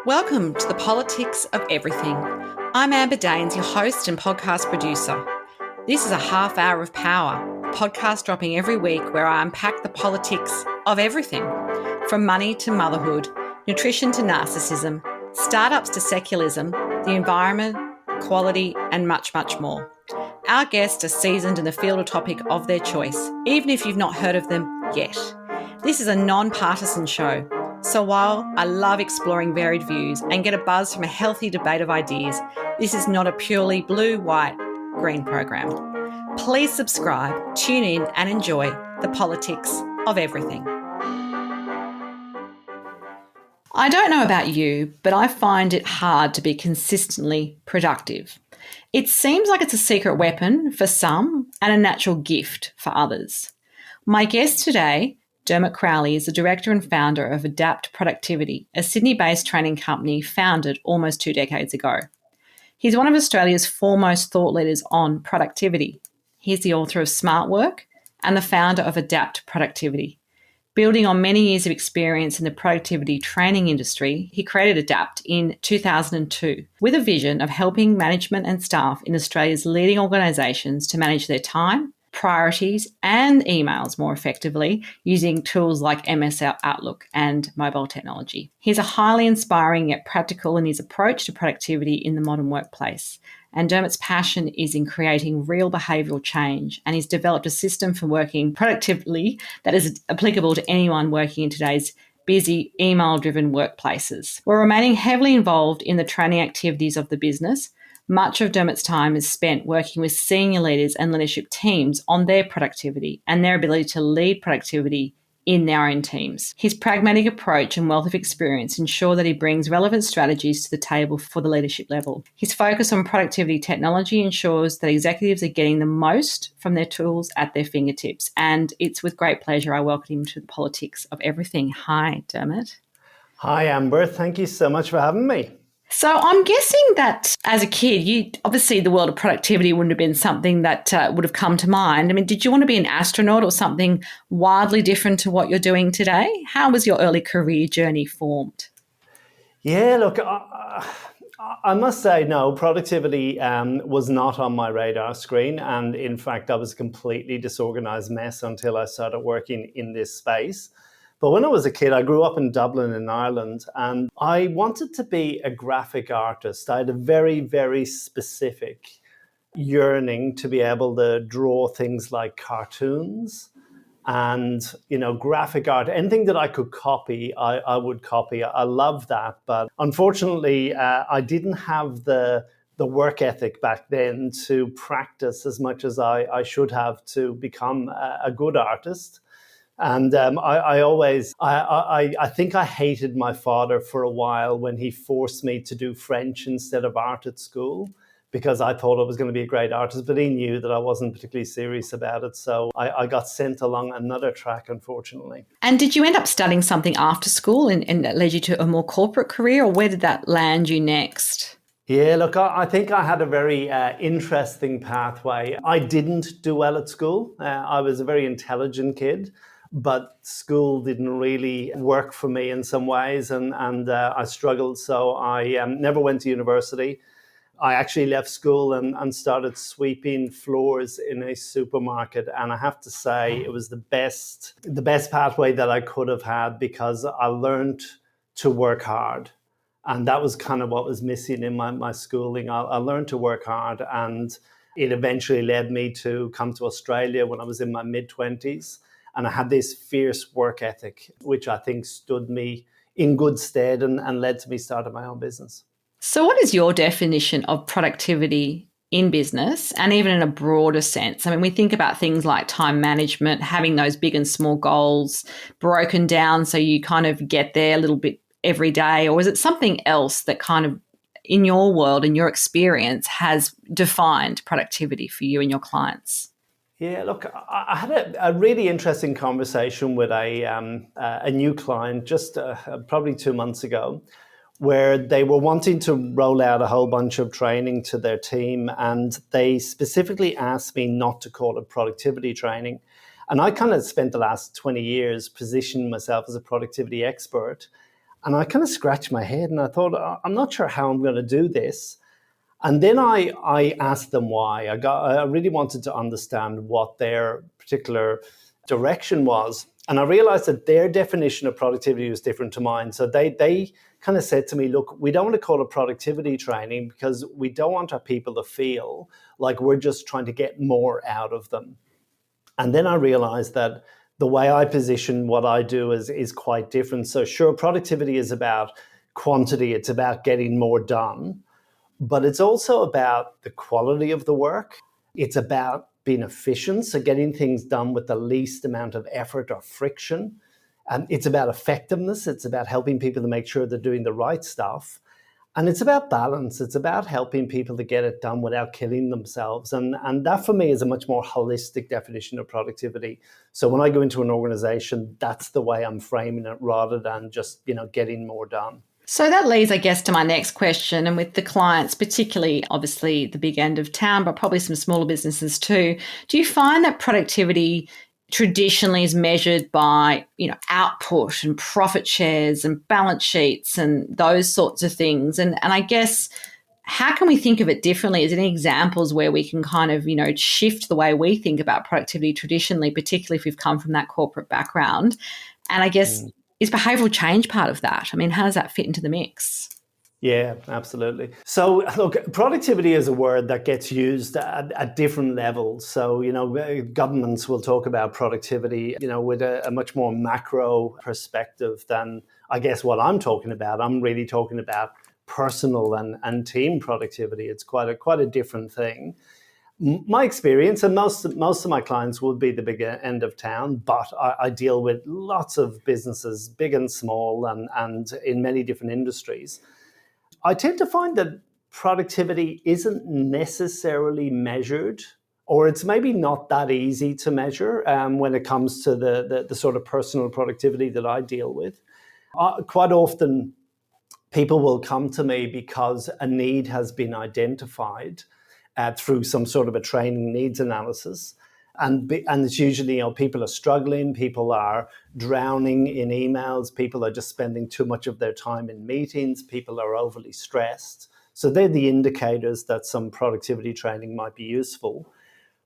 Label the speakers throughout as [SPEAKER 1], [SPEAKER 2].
[SPEAKER 1] Welcome to the Politics of Everything. I'm Amber Daines, your host and podcast producer. This is a half hour of power, a podcast dropping every week where I unpack the politics of everything, from money to motherhood, nutrition to narcissism, startups to secularism, the environment, quality, and much, much more. Our guests are seasoned in the field or topic of their choice, even if you've not heard of them yet. This is a non-partisan show. So while I love exploring varied views and get a buzz from a healthy debate of ideas, this is not a purely blue, white, green program. Please subscribe, tune in and enjoy the politics of everything. I don't know about you, but I find it hard to be consistently productive. It seems like it's a secret weapon for some and a natural gift for others. My guest today, Dermot Crowley, is the director and founder of Adapt Productivity, a Sydney-based training company founded almost 2 decades ago. He's one of Australia's foremost thought leaders on productivity. He's the author of Smart Work and the founder of Adapt Productivity. Building on many years of experience in the productivity training industry, he created Adapt in 2002 with a vision of helping management and staff in Australia's leading organisations to manage their time, priorities and emails more effectively using tools like MS Outlook and mobile technology. He's a highly inspiring yet practical in his approach to productivity in the modern workplace. And Dermot's passion is in creating real behavioural change, and he's developed a system for working productively that is applicable to anyone working in today's busy, email-driven workplaces. We're remaining heavily involved in the training activities of the business. Much of Dermot's time is spent working with senior leaders and leadership teams on their productivity and their ability to lead productivity in their own teams. His pragmatic approach and wealth of experience ensure that he brings relevant strategies to the table for the leadership level. His focus on productivity technology ensures that executives are getting the most from their tools at their fingertips. And it's with great pleasure I welcome him to the Politics of Everything. Hi, Dermot.
[SPEAKER 2] Hi, Amber. Thank you so much for having me.
[SPEAKER 1] So I'm guessing that as a kid, obviously the world of productivity wouldn't have been something that would have come to mind. I mean, did you want to be an astronaut or something wildly different to what you're doing today? How was your early career journey formed?
[SPEAKER 2] Yeah, look, I must say, no, productivity was not on my radar screen. And in fact, I was a completely disorganized mess until I started working in this space. But when I was a kid, I grew up in Dublin in Ireland, and I wanted to be a graphic artist. I had a very, very specific yearning to be able to draw things like cartoons and, graphic art. Anything that I could copy, I would copy. I love that. But unfortunately, I didn't have the work ethic back then to practice as much as I should have to become a good artist. And I think I hated my father for a while when he forced me to do French instead of art at school, because I thought I was going to be a great artist, but he knew that I wasn't particularly serious about it. So I got sent along another track, unfortunately.
[SPEAKER 1] And did you end up studying something after school and that led you to a more corporate career, or where did that land you next?
[SPEAKER 2] Yeah, look, I think I had a very interesting pathway. I didn't do well at school. I was a very intelligent kid, but school didn't really work for me in some ways, and I struggled. So I never went to university. I actually left school and started sweeping floors in a supermarket. And I have to say it was the best pathway that I could have had, because I learned to work hard. And that was kind of what was missing in my schooling. I learned to work hard, and it eventually led me to come to Australia when I was in my mid-20s. And I had this fierce work ethic, which I think stood me in good stead and led to me starting my own business.
[SPEAKER 1] So what is your definition of productivity in business, and even in a broader sense? I mean, we think about things like time management, having those big and small goals broken down so you kind of get there a little bit every day, or is it something else that kind of, in your world, in your experience, has defined productivity for you and your clients?
[SPEAKER 2] Yeah, look, I had a really interesting conversation with a new client just probably 2 months ago, where they were wanting to roll out a whole bunch of training to their team. And they specifically asked me not to call it productivity training. And I kind of spent the last 20 years positioning myself as a productivity expert. And I kind of scratched my head and I thought, I'm not sure how I'm going to do this. And then I asked them why. I really wanted to understand what their particular direction was. And I realized that their definition of productivity was different to mine. So they kind of said to me, look, we don't want to call it productivity training because we don't want our people to feel like we're just trying to get more out of them. And then I realized that the way I position what I do is quite different. So sure, productivity is about quantity. It's about getting more done. But it's also about the quality of the work. It's about being efficient, so getting things done with the least amount of effort or friction. And it's about effectiveness. It's about helping people to make sure they're doing the right stuff. And it's about balance. It's about helping people to get it done without killing themselves. And that for me is a much more holistic definition of productivity. So when I go into an organization, that's the way I'm framing it rather than just, getting more done.
[SPEAKER 1] So that leads, I guess, to my next question. And with the clients, particularly obviously the big end of town, but probably some smaller businesses too, do you find that productivity traditionally is measured by, output and profit shares and balance sheets and those sorts of things? And I guess, how can we think of it differently? Is there any examples where we can kind of, shift the way we think about productivity traditionally, particularly if we've come from that corporate background? And I guess, is behavioural change part of that? I mean, how does that fit into the mix?
[SPEAKER 2] Yeah, absolutely. So, look, productivity is a word that gets used at different levels. So, governments will talk about productivity, with a much more macro perspective than, I guess, what I'm talking about. I'm really talking about personal and team productivity. It's quite a different thing. My experience, and most of my clients would be the big end of town, but I deal with lots of businesses, big and small, and in many different industries. I tend to find that productivity isn't necessarily measured, or it's maybe not that easy to measure when it comes to the sort of personal productivity that I deal with. Quite often, people will come to me because a need has been identified through some sort of a training needs analysis. And it's usually, people are struggling, people are drowning in emails, people are just spending too much of their time in meetings, people are overly stressed. So they're the indicators that some productivity training might be useful.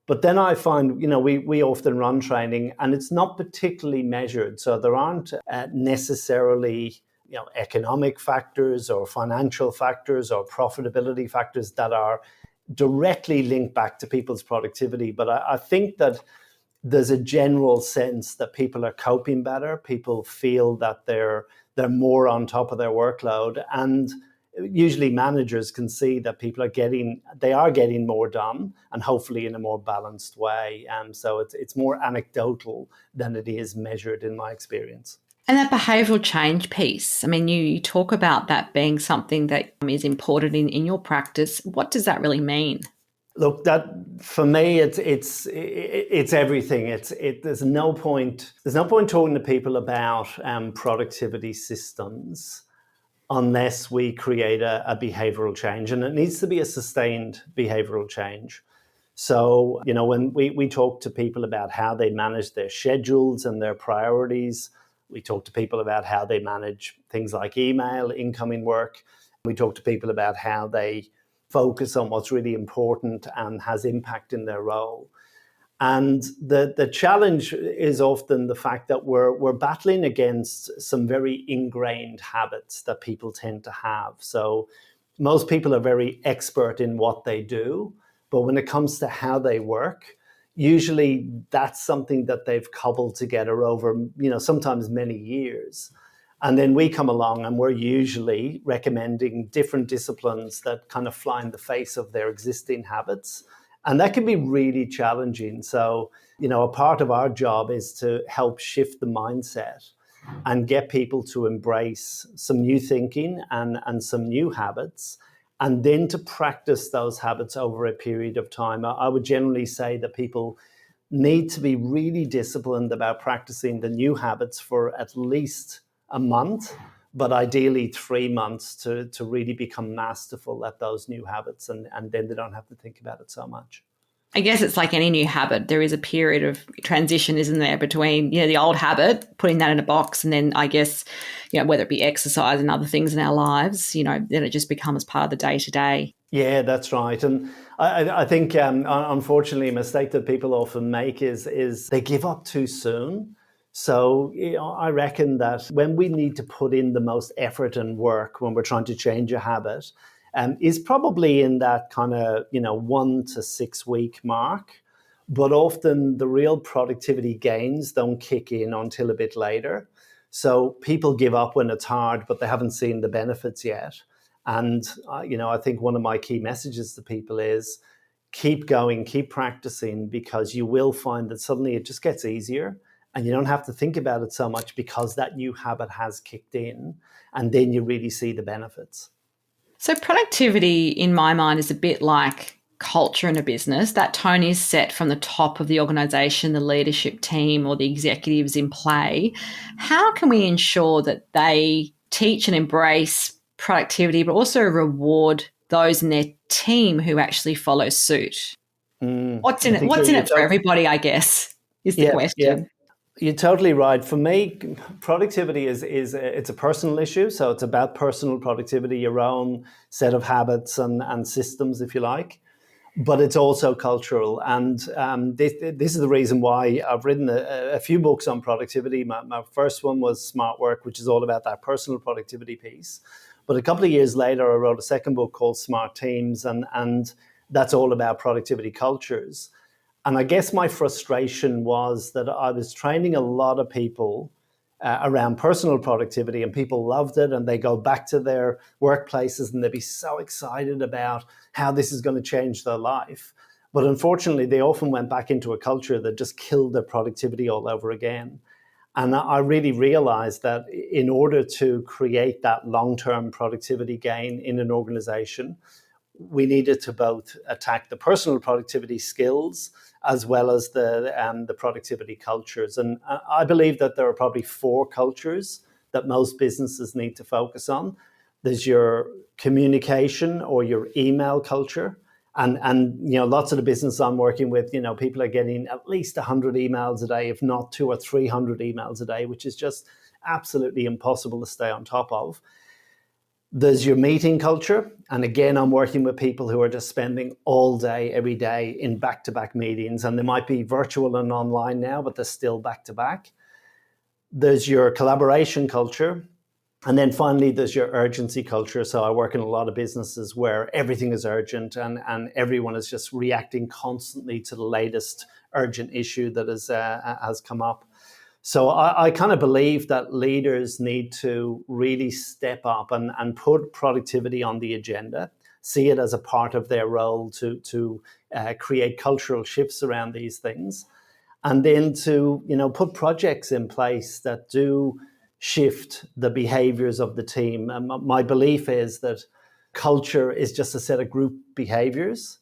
[SPEAKER 2] But then I find, we often run training and it's not particularly measured. So there aren't necessarily, economic factors or financial factors or profitability factors that are directly linked back to people's productivity. But I think that there's a general sense that people are coping better. People feel that they're more on top of their workload, and usually managers can see that people are getting more done, and hopefully in a more balanced way. So it's more anecdotal than it is measured in my experience.
[SPEAKER 1] And that behavioural change piece, I mean, you talk about that being something that is important in your practice. What does that really mean?
[SPEAKER 2] Look, that for me, it's everything. There's no point talking to people about productivity systems unless we create a behavioural change, and it needs to be a sustained behavioural change. So, when we talk to people about how they manage their schedules and their priorities, we talk to people about how they manage things like email, incoming work. We talk to people about how they focus on what's really important and has impact in their role. And the challenge is often the fact that we're battling against some very ingrained habits that people tend to have. So most people are very expert in what they do, but when it comes to how they work, usually that's something that they've cobbled together over, sometimes many years. And then we come along and we're usually recommending different disciplines that kind of fly in the face of their existing habits. And that can be really challenging. So, a part of our job is to help shift the mindset and get people to embrace some new thinking and some new habits, and then to practice those habits over a period of time. I would generally say that people need to be really disciplined about practicing the new habits for at least a month, but ideally 3 months to really become masterful at those new habits, and then they don't have to think about it so much.
[SPEAKER 1] I guess it's like any new habit. There is a period of transition, isn't there, between, the old habit, putting that in a box, and then I guess, whether it be exercise and other things in our lives, then it just becomes part of the day to day.
[SPEAKER 2] Yeah, that's right. And I think, unfortunately, a mistake that people often make is they give up too soon. So I reckon that when we need to put in the most effort and work when we're trying to change a habit, is probably in that kind of 1 to 6 week mark. But often the real productivity gains don't kick in until a bit later. So people give up when it's hard, but they haven't seen the benefits yet. And I think one of my key messages to people is keep going, keep practicing, because you will find that suddenly it just gets easier and you don't have to think about it so much because that new habit has kicked in, and then you really see the benefits.
[SPEAKER 1] So productivity, in my mind, is a bit like culture in a business. That tone is set from the top of the organisation, the leadership team or the executives in play. How can we ensure that they teach and embrace productivity, but also reward those in their team who actually follow suit? What's in it for everybody, I guess, is the question.
[SPEAKER 2] Yeah. You're totally right. For me, productivity is it's a personal issue. So it's about personal productivity, your own set of habits and systems, if you like. But it's also cultural. And this is the reason why I've written a few books on productivity. My first one was Smart Work, which is all about that personal productivity piece. But a couple of years later, I wrote a second book called Smart Teams, and that's all about productivity cultures. And I guess my frustration was that I was training a lot of people around personal productivity, and people loved it, and they go back to their workplaces and they'd be so excited about how this is going to change their life. But unfortunately, they often went back into a culture that just killed their productivity all over again. And I really realized that in order to create that long-term productivity gain in an organization, we needed to both attack the personal productivity skills as well as the productivity cultures. And I believe that there are probably 4 cultures that most businesses need to focus on. There's your communication or your email culture. And lots of the business I'm working with, people are getting at least 100 emails a day, if not 200 or 300 emails a day, which is just absolutely impossible to stay on top of. There's your meeting culture. And again, I'm working with people who are just spending all day, every day in back-to-back meetings. And they might be virtual and online now, but they're still back-to-back. There's your collaboration culture. And then finally, there's your urgency culture. So I work in a lot of businesses where everything is urgent and everyone is just reacting constantly to the latest urgent issue that has come up. So I kind of believe that leaders need to really step up and put productivity on the agenda, see it as a part of their role to create cultural shifts around these things, and then to put projects in place that do shift the behaviors of the team. And my belief is that culture is just a set of group behaviors.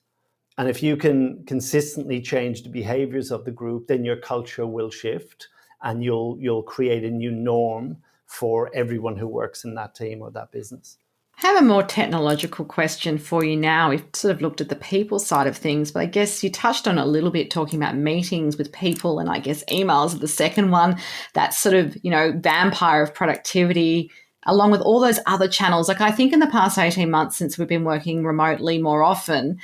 [SPEAKER 2] And if you can consistently change the behaviors of the group, then your culture will shift. And you'll create a new norm for everyone who works in that team or that business.
[SPEAKER 1] I have a more technological question for you now. We've sort of looked at the people side of things, but I guess you touched on it a little bit talking about meetings with people, and I guess emails are the second one, that sort of, vampire of productivity, along with all those other channels. Like I think in the past 18 months since we've been working remotely more often,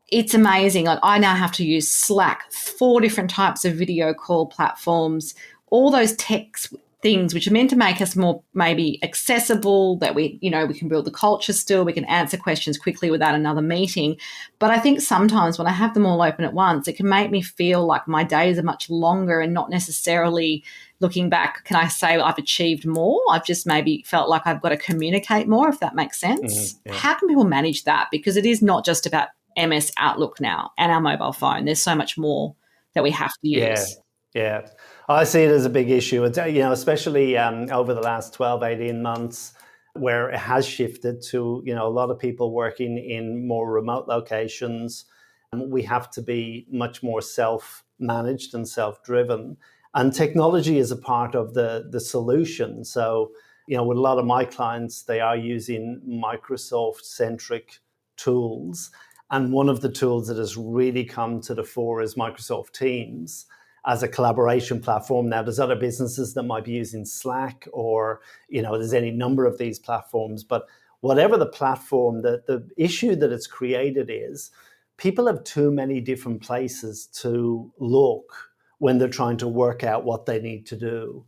[SPEAKER 1] it's amazing. Like I now have to use Slack, 4 different types of video call platforms, all those tech things which are meant to make us more maybe accessible, that we can build the culture still, we can answer questions quickly without another meeting. But I think sometimes when I have them all open at once, it can make me feel like my days are much longer and not necessarily looking back, can I say I've achieved more? I've just maybe felt like I've got to communicate more, if that makes sense. Mm-hmm, yeah. How can people manage that? Because it is not just about MS Outlook now and our mobile phone. There's so much more that we have to use.
[SPEAKER 2] Yeah. I see it as a big issue. It's, especially over the last 12, 18 months, where it has shifted to, a lot of people working in more remote locations. We have to be much more self-managed and self-driven. And technology is a part of the solution. So, with a lot of my clients, they are using Microsoft-centric tools. And one of the tools that has really come to the fore is Microsoft Teams as a collaboration platform. Now, there's other businesses that might be using Slack, or, there's any number of these platforms. But whatever the platform, the issue that it's created is people have too many different places to look when they're trying to work out what they need to do.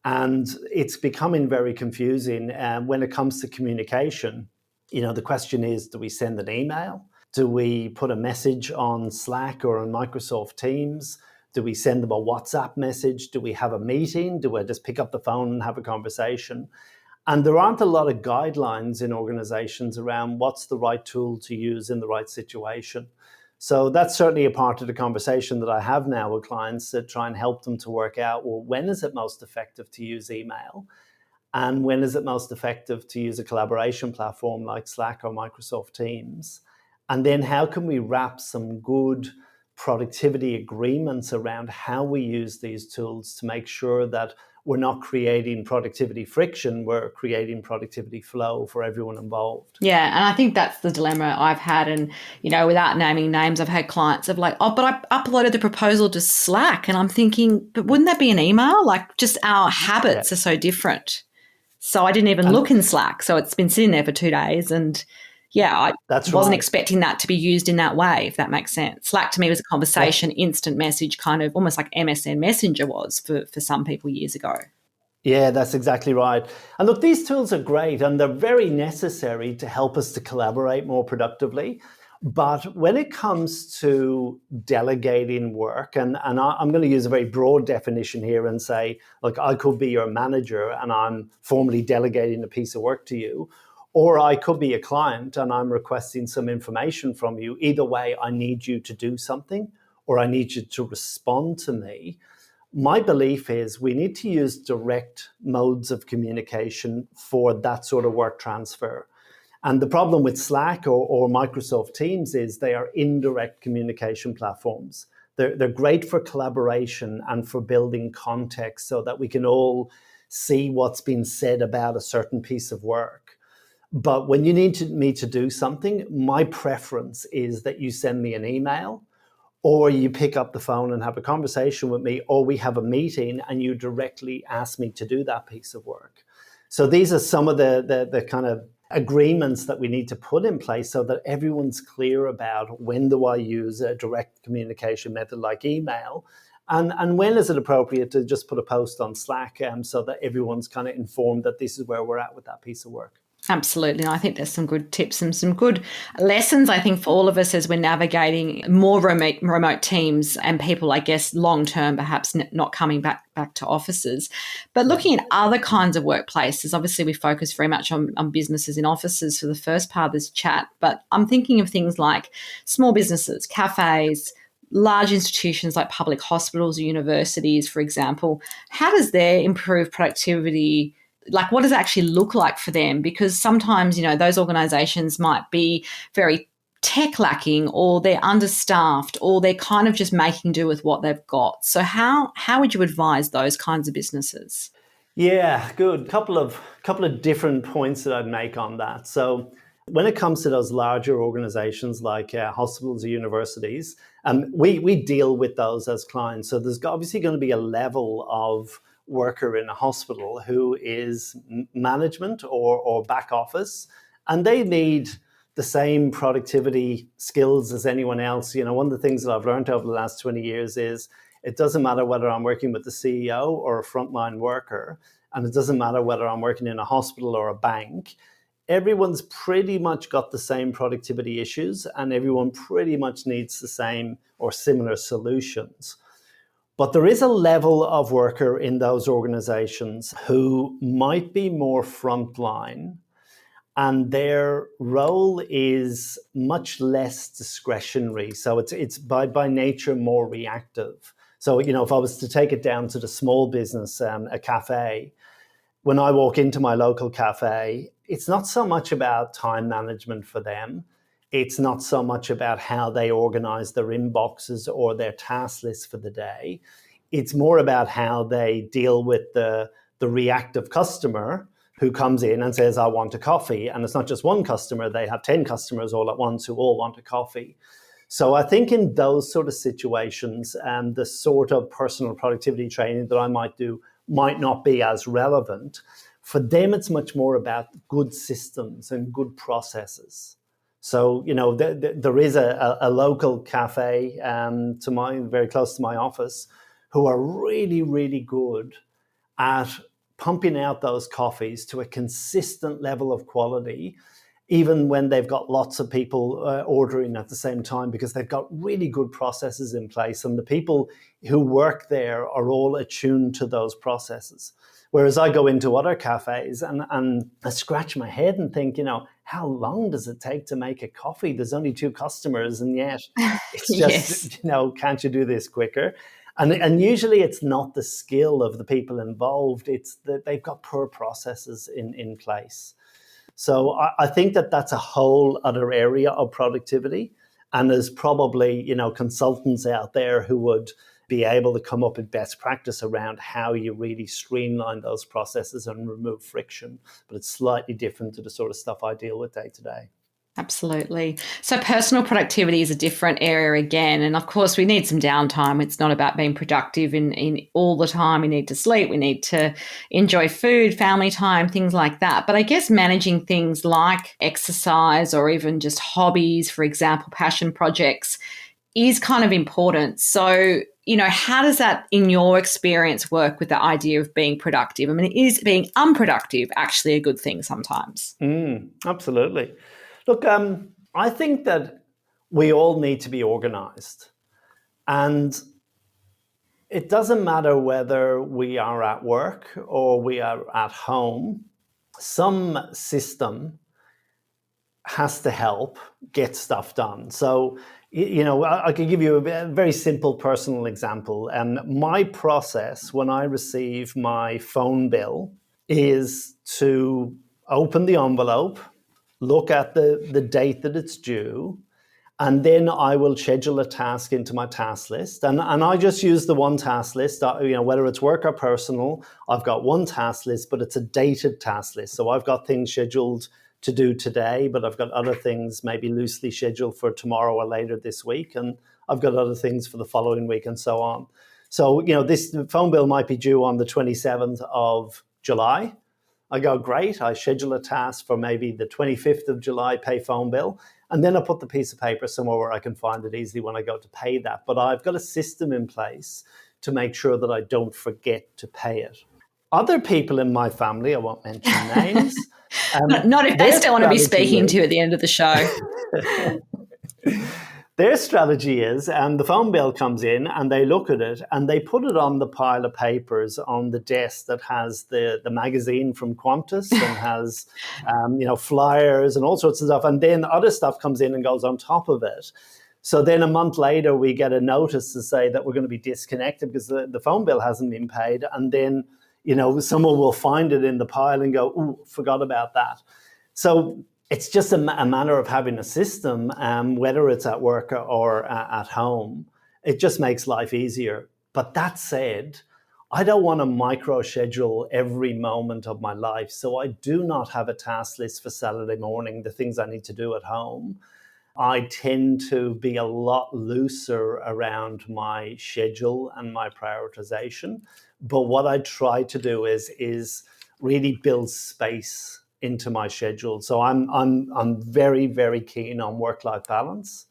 [SPEAKER 2] And it's becoming very confusing when it comes to communication. The question is, do we send an email? Do we put a message on Slack or on Microsoft Teams? Do we send them a WhatsApp message? Do we have a meeting? Do I just pick up the phone and have a conversation? And there aren't a lot of guidelines in organizations around what's the right tool to use in the right situation. So that's certainly a part of the conversation that I have now with clients, to try and help them to work out, well, when is it most effective to use email? And when is it most effective to use a collaboration platform like Slack or Microsoft Teams? And then how can we wrap some good productivity agreements around how we use these tools to make sure that we're not creating productivity friction, we're creating productivity flow for everyone involved.
[SPEAKER 1] Yeah, and I think that's the dilemma I've had. And, without naming names, I've had clients of like, oh, but I uploaded the proposal to Slack. And I'm thinking, but wouldn't that be an email? Like, just our habits are so different. So I didn't even look in Slack. So it's been sitting there for 2 days. And I wasn't expecting that to be used in that way, if that makes sense. Slack to me was a conversation, instant message, kind of almost like MSN Messenger was for some people years ago.
[SPEAKER 2] Yeah, that's exactly right. And look, these tools are great and they're very necessary to help us to collaborate more productively. But when it comes to delegating work, and I'm going to use a very broad definition here and say, look, I could be your manager and I'm formally delegating a piece of work to you, or I could be a client and I'm requesting some information from you. Either way, I need you to do something, or I need you to respond to me. My belief is we need to use direct modes of communication for that sort of work transfer. And the problem with Slack or Microsoft Teams is they are indirect communication platforms. They're great for collaboration and for building context so that we can all see what's been said about a certain piece of work. But when you need me to do something, my preference is that you send me an email, or you pick up the phone and have a conversation with me, or we have a meeting and you directly ask me to do that piece of work. So these are some of the kind of agreements that we need to put in place so that everyone's clear about when do I use a direct communication method like email, and when is it appropriate to just put a post on Slack so that everyone's kind of informed that this is where we're at with that piece of work.
[SPEAKER 1] Absolutely. I think there's some good tips and some good lessons, I think, for all of us as we're navigating more remote teams and people, I guess, long-term, perhaps not coming back to offices. But looking at other kinds of workplaces, obviously we focus very much on businesses in offices for the first part of this chat, but I'm thinking of things like small businesses, cafes, large institutions like public hospitals or universities, for example. How does their improved productivity, like what does it actually look like for them? Because sometimes, those organizations might be very tech lacking, or they're understaffed, or they're kind of just making do with what they've got. So how would you advise those kinds of businesses?
[SPEAKER 2] Yeah, good. Couple of different points that I'd make on that. So when it comes to those larger organizations like hospitals or universities, we deal with those as clients. So there's obviously going to be a level of worker in a hospital who is management or back office, and they need the same productivity skills as anyone else. One of the things that I've learned over the last 20 years is it doesn't matter whether I'm working with the CEO or a frontline worker, and it doesn't matter whether I'm working in a hospital or a bank. Everyone's pretty much got the same productivity issues, and everyone pretty much needs the same or similar solutions. But there is a level of worker in those organizations who might be more frontline, and their role is much less discretionary. So it's by nature more reactive. So, if I was to take it down to the small business, a cafe, when I walk into my local cafe, it's not so much about time management for them. It's not so much about how they organize their inboxes or their task list for the day. It's more about how they deal with the reactive customer who comes in and says, I want a coffee. And it's not just one customer, they have 10 customers all at once who all want a coffee. So I think in those sort of situations, the sort of personal productivity training that I might do might not be as relevant. For them, it's much more about good systems and good processes. So, there is a local cafe very close to my office who are really, really good at pumping out those coffees to a consistent level of quality, even when they've got lots of people ordering at the same time, because they've got really good processes in place. And the people who work there are all attuned to those processes. Whereas I go into other cafes and I scratch my head and think, how long does it take to make a coffee? There's only 2 customers, and yet it's just,
[SPEAKER 1] Yes.
[SPEAKER 2] Can't you do this quicker? And usually it's not the skill of the people involved, it's that they've got poor processes in place. So I think that that's a whole other area of productivity. And there's probably, consultants out there who would be able to come up with best practice around how you really streamline those processes and remove friction. But it's slightly different to the sort of stuff I deal with day to day.
[SPEAKER 1] Absolutely. So personal productivity is a different area again. And of course, we need some downtime. It's not about being productive in all the time. We need to sleep. We need to enjoy food, family time, things like that. But I guess managing things like exercise or even just hobbies, for example, passion projects, is kind of important. So, how does that, in your experience, work with the idea of being productive? I mean, is being unproductive actually a good thing sometimes?
[SPEAKER 2] Absolutely. Look, I think that we all need to be organized. And it doesn't matter whether we are at work or we are at home, some system has to help get stuff done. So, I can give you a very simple personal example. My process when I receive my phone bill is to open the envelope, look at the date that it's due, and then I will schedule a task into my task list. And I just use the one task list, whether it's work or personal, I've got one task list, but it's a dated task list. So I've got things scheduled to do today, but I've got other things maybe loosely scheduled for tomorrow or later this week. And I've got other things for the following week and so on. So, this phone bill might be due on the 27th of July. I go, great, I schedule a task for maybe the 25th of July, pay phone bill. And then I put the piece of paper somewhere where I can find it easily when I go to pay that. But I've got a system in place to make sure that I don't forget to pay it. Other people in my family, I won't mention names.
[SPEAKER 1] Not if they still want to be speaking to you at the end of the show.
[SPEAKER 2] Their strategy is, the phone bill comes in and they look at it and they put it on the pile of papers on the desk that has the magazine from Qantas and has, flyers and all sorts of stuff. And then other stuff comes in and goes on top of it. So then a month later, we get a notice to say that we're going to be disconnected because the phone bill hasn't been paid. And then, someone will find it in the pile and go, ooh, forgot about that. So it's just a matter of having a system, whether it's at work or at home. It just makes life easier. But that said, I don't want to micro-schedule every moment of my life. So I do not have a task list for Saturday morning, the things I need to do at home. I tend to be a lot looser around my schedule and my prioritization. But what I try to do is really build space into my schedule. So I'm very, very keen on work-life balance.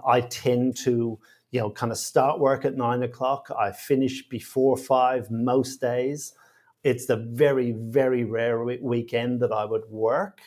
[SPEAKER 2] I tend to, kind of start work at 9 o'clock. I finish before 5 most days. It's the very, very rare weekend that I would work.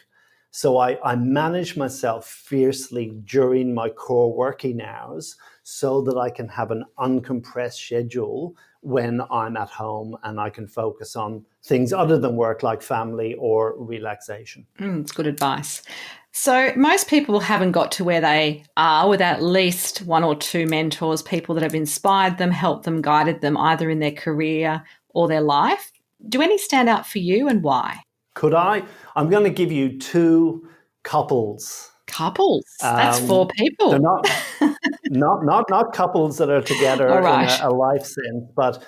[SPEAKER 2] So I manage myself fiercely during my core working hours so that I can have an uncompressed schedule when I'm at home and I can focus on things other than work like family or relaxation.
[SPEAKER 1] It's good advice. So most people haven't got to where they are without at least one or two mentors, people that have inspired them, helped them, guided them either in their career or their life. Do any stand out for you and why?
[SPEAKER 2] Could I? I'm going to give you 2 couples.
[SPEAKER 1] Couples? That's 4 people.
[SPEAKER 2] They're not couples that are together
[SPEAKER 1] right.
[SPEAKER 2] in a life sense, but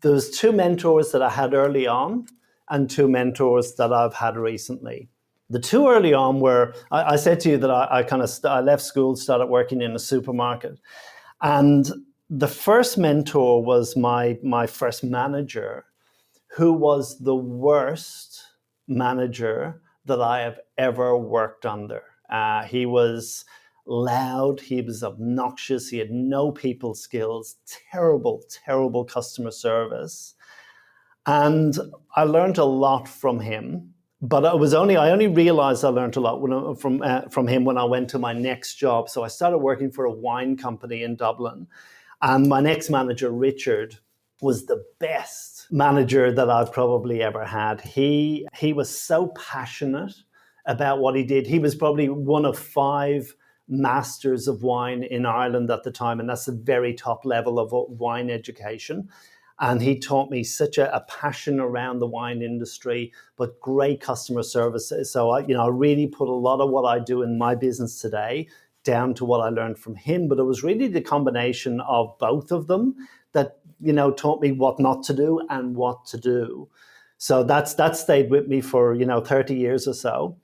[SPEAKER 2] there's 2 mentors that I had early on and two mentors that I've had recently. The two early on were, I said to you that I left school, started working in a supermarket. And the first mentor was my first manager, who was the worst manager that I have ever worked under. He was loud, he was obnoxious, he had no people skills, terrible customer service. And I learned a lot from him, but I only realized I learned a lot from him when I went to my next job. So I started working for a wine company in Dublin, and my next manager, Richard, was the best manager that I've probably ever had. He was so passionate about what he did. He was probably one of 5 masters of wine in Ireland at the time, and that's the very top level of wine education. And he taught me such a passion around the wine industry, but great customer service. So I really put a lot of what I do in my business today down to what I learned from him. But it was really the combination of both of them that taught me what not to do and what to do. So that stayed with me for 30 years or so.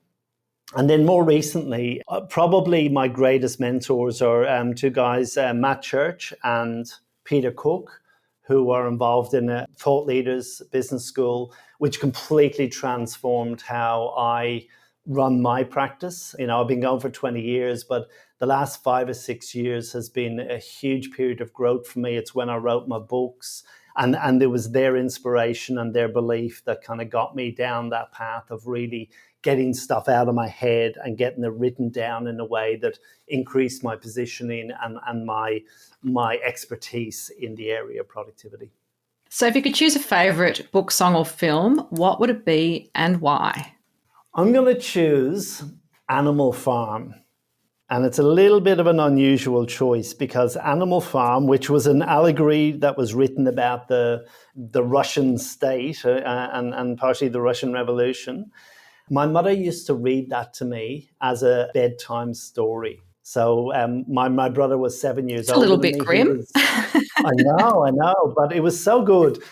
[SPEAKER 2] And then more recently, probably my greatest mentors are two guys, Matt Church and Peter Cook, who are involved in a Thought Leaders Business School, which completely transformed how I run my practice. I've been going for 20 years, but the last 5 or 6 years has been a huge period of growth for me. It's when I wrote my books, and it was their inspiration and their belief that kind of got me down that path of really getting stuff out of my head and getting it written down in a way that increased my positioning and my expertise in the area of productivity.
[SPEAKER 1] So if you could choose a favourite book, song or film, what would it be and why?
[SPEAKER 2] I'm going to choose Animal Farm. And it's a little bit of an unusual choice because Animal Farm, which was an allegory that was written about the Russian state and partially the Russian Revolution, my mother used to read that to me as a bedtime story. So my brother was 7 years old.
[SPEAKER 1] A little bit grim.
[SPEAKER 2] I know, but it was so good.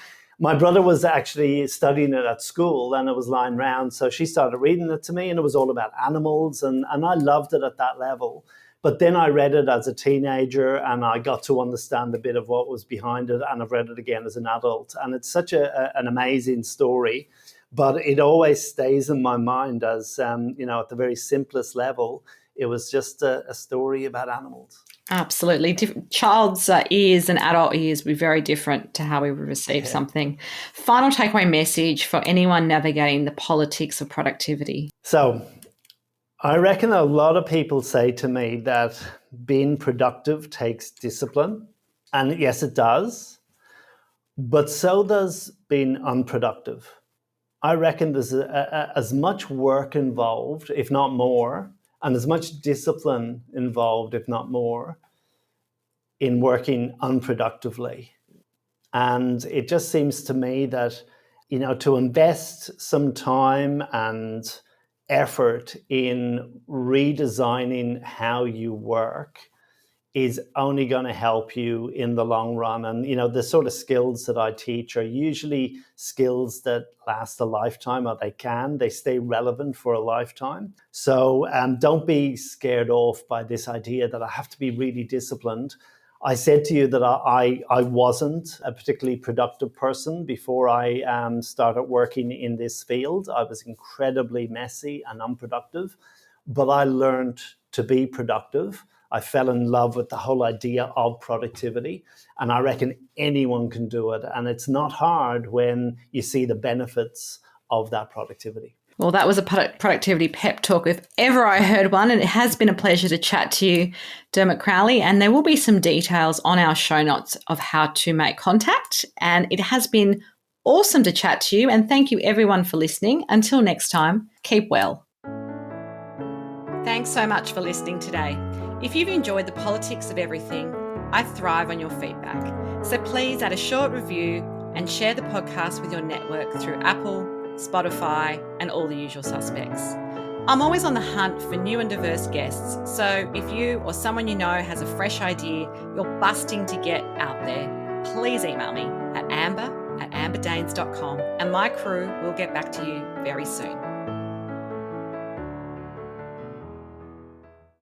[SPEAKER 2] My brother was actually studying it at school and it was lying around. So she started reading it to me and it was all about animals and I loved it at that level. But then I read it as a teenager and I got to understand a bit of what was behind it. And I've read it again as an adult. And it's such an amazing story, but it always stays in my mind as, at the very simplest level, it was just a story about animals.
[SPEAKER 1] Absolutely. Child's ears and adult ears will be very different to how we receive something. Final takeaway message for anyone navigating the politics of productivity.
[SPEAKER 2] So I reckon a lot of people say to me that being productive takes discipline. And yes, it does. But so does being unproductive. I reckon there's as much work involved, if not more, and as much discipline involved, if not more, in working unproductively. And it just seems to me that, to invest some time and effort in redesigning how you work is only going to help you in the long run. And, the sort of skills that I teach are usually skills that last a lifetime, or they stay relevant for a lifetime. So don't be scared off by this idea that I have to be really disciplined. I said to you that I wasn't a particularly productive person before I started working in this field. I was incredibly messy and unproductive, but I learned to be productive. I fell in love with the whole idea of productivity, and I reckon anyone can do it. And it's not hard when you see the benefits of that productivity.
[SPEAKER 1] Well, that was a productivity pep talk if ever I heard one, and it has been a pleasure to chat to you, Dermot Crowley, and there will be some details on our show notes of how to make contact. And it has been awesome to chat to you, and thank you everyone for listening. Until next time, keep well. Thanks so much for listening today. If you've enjoyed the politics of everything, I thrive on your feedback. So please add a short review and share the podcast with your network through Apple, Spotify, and all the usual suspects. I'm always on the hunt for new and diverse guests, so if you or someone you know has a fresh idea you're busting to get out there, please email me at amber amberdanes.com, and my crew will get back to you very soon.